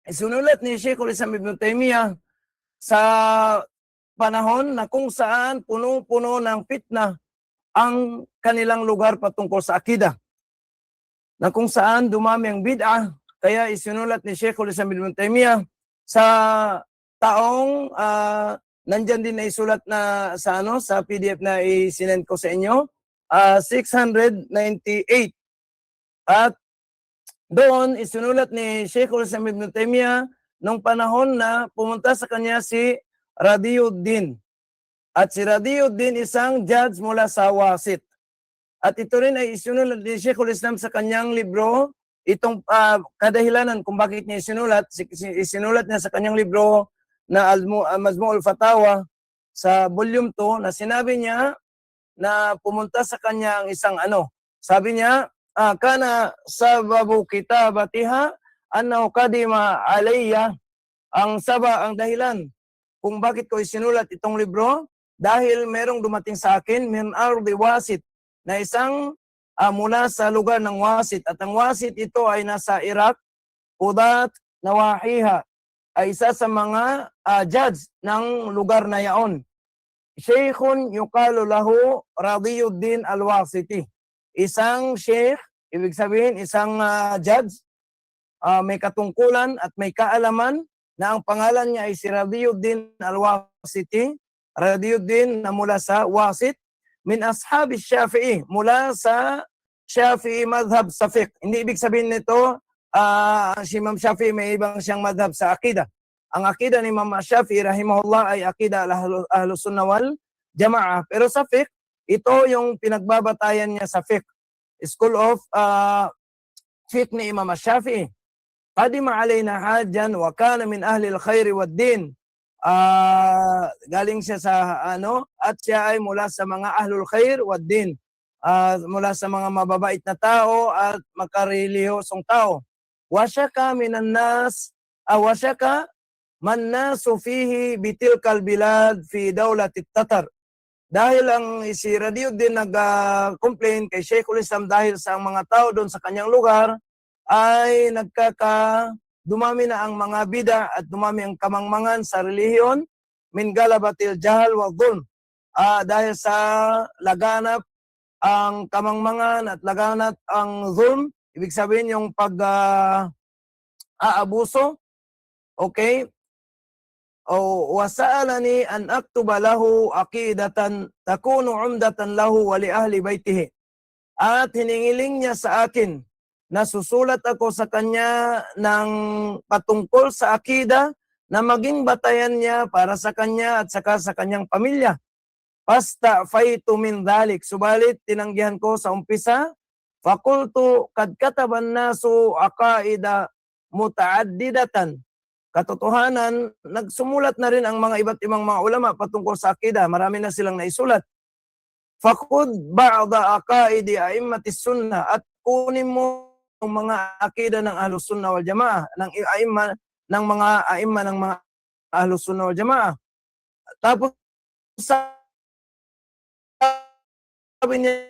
isinulat ni Sheikhul Islam Ibn Taymiyyah sa panahon na kung saan puno-puno ng fitna ang kanilang lugar patungkol sa akida. Na kung saan dumami ang bid'ah, kaya isinulat ni Sheikhul Islam Ibn Taymiyyah sa taong nandyan din na isulat na sa PDF na isinend ko sa inyo, 698. At doon isinulat ni Sheikhul Islam Ibn Taymiyyah nung panahon na pumunta sa kanya si Radiyuddin. At si Radiyuddin isang judge mula sa Wasit. At ito rin ay isinulat ni Sheikhul Islam sa kanyang libro, itong kadahilanan kung bakit niya isinulat niya sa kanyang libro na Majmu'ul Fatawa sa volume 2, na sinabi niya na pumunta sa kanya ang isang sabi niya, kana sababu kitabatiha annahu qadima alayya, ang dahilan kung bakit ko isinulat itong libro, dahil merong dumating sa akin min ardi Wasit, na isang mula sa lugar ng Wasit, at ang Wasit ito ay nasa Iraq, Qudat Nawahiha, ay isa sa mga judge ng lugar na yaon. Sheikhun yuqalu lahu Radiyuddin Al-Wasiti, isang sheikh, ibig sabihin isang judge, may katungkulan at may kaalaman, na ang pangalan niya ay si Radiyuddin Al-Wasiti. Radiyuddin na mula sa Wasit, min ashabi Shafi'i, mula sa Shafi'i madhab sa fiqh. Hindi ibig sabihin nito, si Imam Shafi'i may ibang siyang madhab sa akida. Ang akida ni Imam Shafi'i rahimahullah ay akida Ahlus Sunnah wal Jama'ah. Pero sa fiqh, ito yung pinagbabatayan niya sa fiqh. School of fiqh ni Imam Shafi'i. Qadima alayna hajjan wa kana min ahli al-khair wad-din. Galing siya sa at siya ay mula sa mga ahlul khair wad-din. Mula sa mga mababait na tao at makarelihiyosong tao. Wa syaka minan nas, wa syaka man nasu fihi bitilkal bilad fi dawlatit Tatar. Dahil ang si Radiyuddin nag-complain kay Sheikhul Islam dahil sa mga tao doon sa kanyang lugar ay dumami na ang mga bida at dumami ang kamangmangan sa relihiyon, min galabatil jahal wa dhulm, dahil sa laganap ang kamangmangan at laganap ang dhulm, ibig sabihin yung aabuso. Okay? O wasa'alani an aktuba lahu aqidatan takunu umdatan lahu wa li ahli baitihi. At hiningiling niya sa akin na susulat ako sa kanya ng patungkol sa akida na maging batayan niya para sa kanya at saka sa kanyang pamilya. Pasta faitu min dhalik. Subalit tinanggihan ko sa umpisa, fakultu kad kataban nasu aqaida mutaaddidatan. Katotohanan, nagsumulat na rin ang mga iba't ibang mga ulama patungkol sa akida. Marami na silang naisulat. Fakud ba'da aqaidi a'immatis sunnah, at kunin mo ang mga akida ng Ahlus Sunnah wal Jamaah, ng mga aimma ng mga Ahlus Sunnah wal Jamaah. Tapos sabi niya,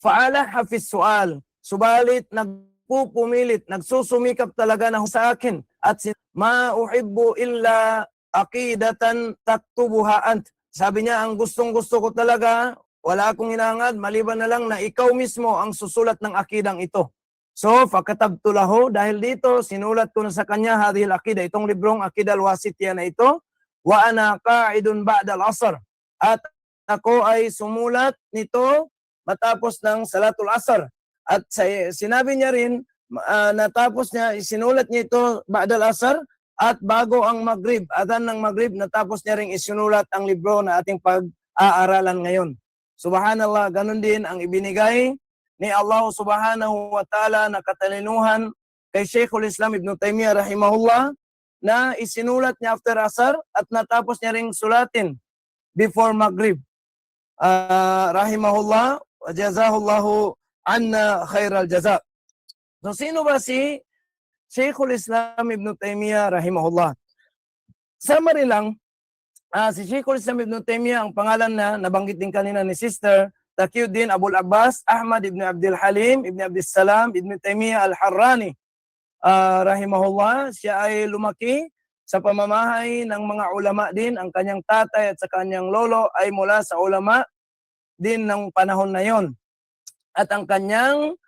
fa'ala hafiz su'al. Subalit nagpupumilit, nagsusumikap talaga na sa akin, at ma uhibbu illa aqidatan taktubuha ant. Sabi niya, ang gustong-gusto ko talaga, wala akong hinahangad maliban na lang na ikaw mismo ang susulat ng akidang ito. So, fakatabtu lahu, dahil dito, sinulat ko na sa kanya hadhil akida, itong librong Akida al-Wasitiyah na ito, wa ana qa'idun ba'da al-asr. At ako ay sumulat nito matapos ng Salatul Asr. At sinabi niya rin, natapos niya, sinulat niya ito ba'da al-asr, at bago ang Maghrib, adhan ng Maghrib, natapos niya rin isinulat ang libro na ating pag-aaralan ngayon. Subhanallah, ganun din ang ibinigay ni Allah subhanahu wa ta'ala na katalinuhan kay Sheikhul Islam Ibn Taymiyyah rahimahullah na isinulat niya after Asar at natapos niya ring sulatin before Maghrib. Rahimahullah wa jazahullahu anna khairal jaza. So sino ba si Sheikhul Islam Ibn Taymiyyah rahimahullah? Summary lang, si Sheikhul Islam Ibn Taymiyyah, ang pangalan na nabanggit din kanina ni Sister Taqiyuddin Abul Abbas Ahmad Ibn Abdul Halim Ibn Abdul Salam Ibn Taymiyyah Al-Harrani rahimahullah. Siya ay lumaki sa pamamahay ng mga ulama din. Ang kanyang tatay at sa kanyang lolo ay mula sa ulama din ng panahon na yon. At ang kanyang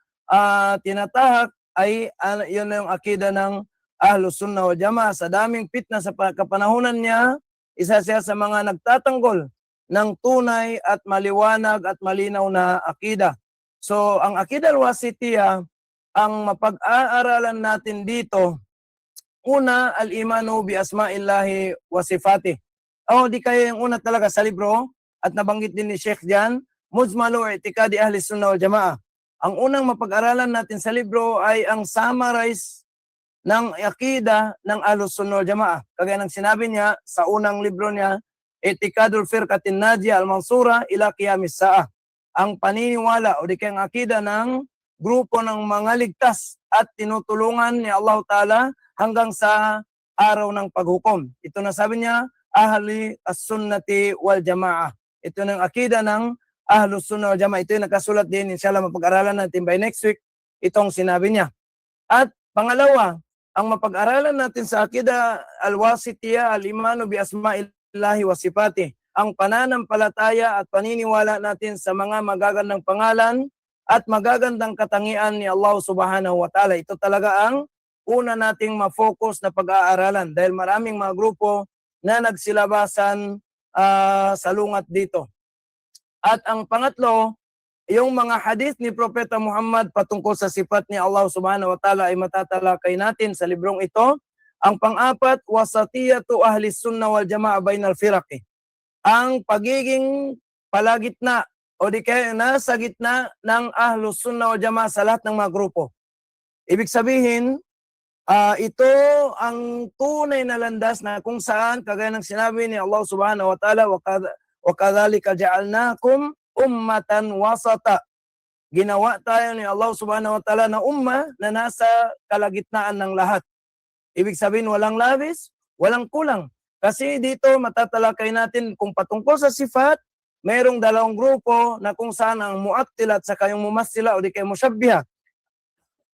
tinatahak ay yun yung akida ng Ahlus Sunnah wal Jamaa. Sa daming fitna sa kapanahunan niya, isa siya sa mga nagtatanggol ng tunay at maliwanag at malinaw na akida. So, ang Akida al-Wasitiyah, ang mapag-aaralan natin dito, una, al-imanu bi asma'illahi wa sifati. Di kayo yung una talaga sa libro, at nabanggit din ni Sheikh Jan, Mujmalu i'tikadi ahli sunnah wal jamaa. Ang unang mapag-aralan natin sa libro ay ang summarize ng akida ng Ahlus Sunnah wal Jamaa. Kagaya ng sinabi niya sa unang libro niya, I'tikadul Firqatin Najiyah al-Mansura ila Qiyamis Sa'ah. Ang paniniwala o di kayang akida ng grupo ng mga ligtas at tinutulungan ni Allah Ta'ala hanggang sa araw ng paghukom. Ito na sabi niya, Ahli as-Sunnati wal Jamaah. Ito ng akida ng Ahlus Sunnah wal Jamaah. Ito yung nakasulat din, inshallah mapag-aralan natin by next week, itong sinabi niya. At pangalawa, ang mapag-aralan natin sa Akida al-Wasitiyah, al-Imanu bi asma'illahi wa sifati, ang pananampalataya at paniniwala natin sa mga magagandang pangalan at magagandang katangian ni Allah subhanahu wa ta'ala. Ito talaga ang una nating ma-focus na pag-aaralan dahil maraming mga grupo na nagsilabasan sa lungat dito. At ang pangatlo, yung mga hadith ni Propeta Muhammad patungkol sa sifat ni Allah subhanahu wa ta'ala ay matatalakay natin sa librong ito. Ang pang-apat, wasatiyatu ahli sunnah wal jamaa bainal firaqi. Ang pagiging palagitna o di kaya nasa gitna ng Ahlus Sunnah wal Jamaa sa lahat ng mga grupo. Ibig sabihin, ito ang tunay na landas na kung saan, kagaya ng sinabi ni Allah subhanahu wa ta'ala, wa kadhalika ja'alnakum ummatan wasata. Ginawa tayo ni Allah subhanahu wa ta'ala na umma na nasa kalagitnaan ng lahat. Ibig sabihin, walang labis, walang kulang. Kasi dito matatalakay natin kung patungkol sa sifat, mayroong dalawang grupo na kung saan ang mu'attila at saka yung mumassila o di kaya musyabbiha.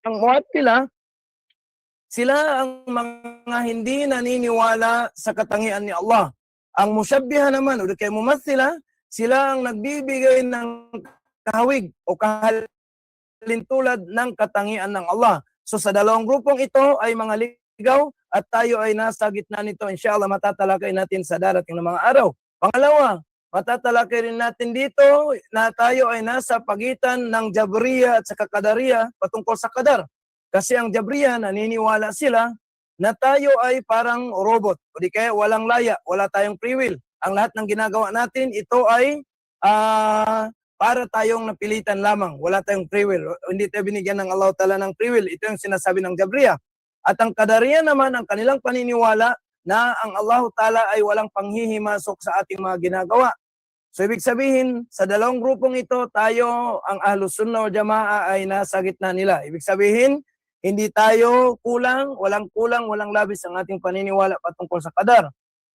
Ang mu'attila, sila ang mga hindi naniniwala sa katangian ni Allah. Ang musyabbiha naman o di kaya mumassila, sila ang nagbibigay ng kahawig o kahalintulad ng katangian ng Allah. So sa dalawang grupong ito ay mga ligaw at tayo ay nasa gitna nito. Inshallah matatalakay natin sa darating na mga araw. Pangalawa, matatalakay rin natin dito na tayo ay nasa pagitan ng Jabriya at saka Qadariya patungkol sa Qadar. Kasi ang Jabriya, naniniwala sila na tayo ay parang robot o di kaya walang laya, wala tayong free will. Ang lahat ng ginagawa natin, ito ay para tayong napilitan lamang. Wala tayong free will. Hindi tayo binigyan ng Allah Ta'ala ng free will. Ito yung sinasabi ng Jabriya. At ang Qadariya naman, ang kanilang paniniwala na ang Allah Ta'ala ay walang panghihimasok sa ating mga ginagawa. So ibig sabihin, sa dalawang grupong ito, tayo, ang Ahlus Sunnah wal Jamaa ay nasa gitna nila. Ibig sabihin, hindi tayo kulang, walang labis ang ating paniniwala patungkol sa Qadar.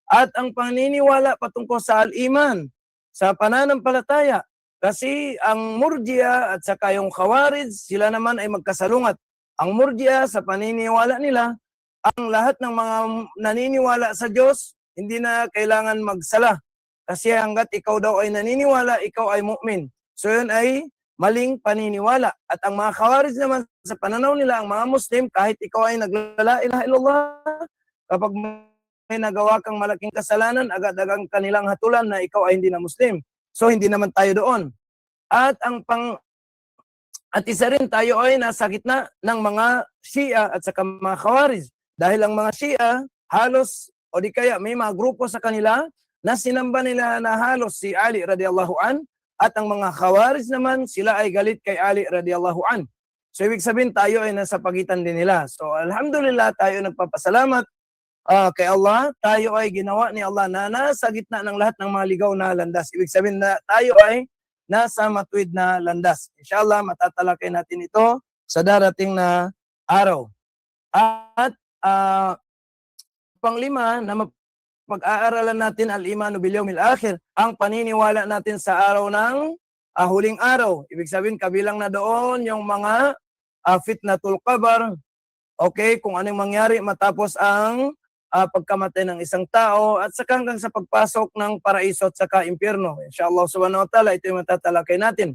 At ang paniniwala patungkol sa al-iman, sa pananampalataya. Kasi ang Murji'a at saka yung Khawarij, sila naman ay magkasalungat. Ang Murji'a sa paniniwala nila, ang lahat ng mga naniniwala sa Diyos, hindi na kailangan magsala. Kasi hanggat ikaw daw ay naniniwala, ikaw ay mu'min. So yun ay maling paniniwala. At ang mga Khawarij naman, sa pananaw nila, ang mga Muslim, kahit ikaw ay naglala ilaha illallah, kapag may nagawa kang malaking kasalanan, agad-agad kanilang hatulan na ikaw ay hindi na Muslim. So hindi naman tayo doon. At isa rin tayo ay nasa gitna ng mga Shia at saka mga Khawarij. Dahil ang mga Shia, halos, o di kaya may mga grupo sa kanila na sinamba nila na halos si Ali radiyallahu an, at ang mga Khawarij naman, sila ay galit kay Ali radiyallahu an. So ibig sabihin tayo ay nasa pagitan din nila. So alhamdulillah, tayo nagpapasalamat kay Allah. Tayo ay ginawa ni Allah na nasa gitna ng lahat ng mga ligaw na landas. Ibig sabihin na tayo ay nasa matuwid na landas. Inshallah, matatalakay natin ito sa darating na araw. At panglima na pag-aaralan natin al-imanu bil yawmil akhir, ang paniniwala natin sa araw ng huling araw. Ibig sabihin, kabilang na doon yung mga fitnatul qabr, okay, kung anong mangyari matapos ang pagkamatay ng isang tao, at saka hanggang sa pagpasok ng paraiso at saka impyerno. Inshallah subhanahu wa ta'ala, ito yung matatalakay natin.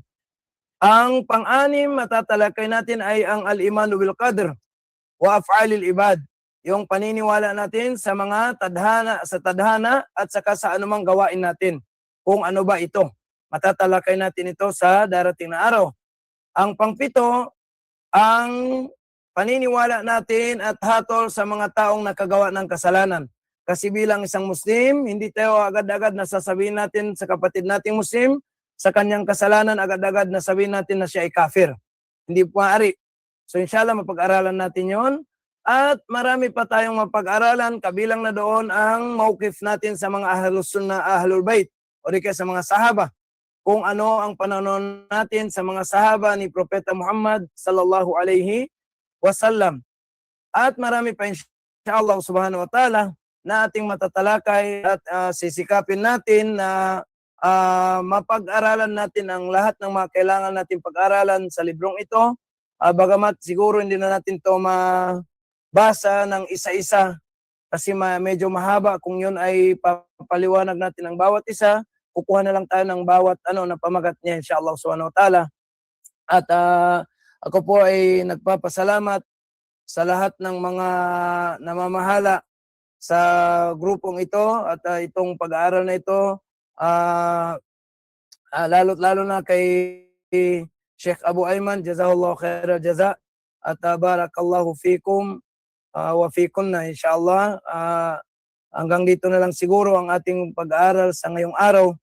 Ang pang-anim matatalakay natin ay ang al-imanu bil qadr wa af'alil ibad. Yung paniniwala natin sa mga tadhana at saka sa anumang gawain natin. Kung ano ba ito. Matatalakay natin ito sa darating na araw. Ang pangpito, ang paniniwala natin at hatol sa mga taong nakagawa ng kasalanan. Kasi bilang isang Muslim, hindi tayo agad-agad na sasabihin natin sa kapatid nating Muslim, sa kanyang kasalanan, agad-agad na sabihin natin na siya ay kafir. Hindi po maaari. So inshallah, mapag-aralan natin yon. At marami pa tayong mapag-aralan, kabilang na doon ang mawqif natin sa mga ahlus sunnah, ahlul bait, o di kaya sa mga sahaba. Kung ano ang pananaw natin sa mga sahaba ni Propeta Muhammad sallallahu alaihi wasallam. At marami pa inshallah subhanahu wa ta'ala na ating matatalakay at sisikapin natin na mapag-aralan natin ang lahat ng mga kailangan natin pag-aralan sa librong ito. Bagamat siguro hindi na natin ito mabasa ng isa-isa kasi medyo mahaba. Kung yun ay papaliwanag natin ang bawat isa, kukuha na lang tayo ng bawat na pamagat niya inshallah subhanahu wa ta'ala. At ako po ay nagpapasalamat sa lahat ng mga namamahala sa grupong ito at itong pag-aaral na ito, lalo na kay Sheikh Abu Ayman, jazahullah khairal jaza, at barakallahu fikum wa fikunna inshallah. Hanggang dito na lang siguro ang ating pag-aaral sa ngayong araw.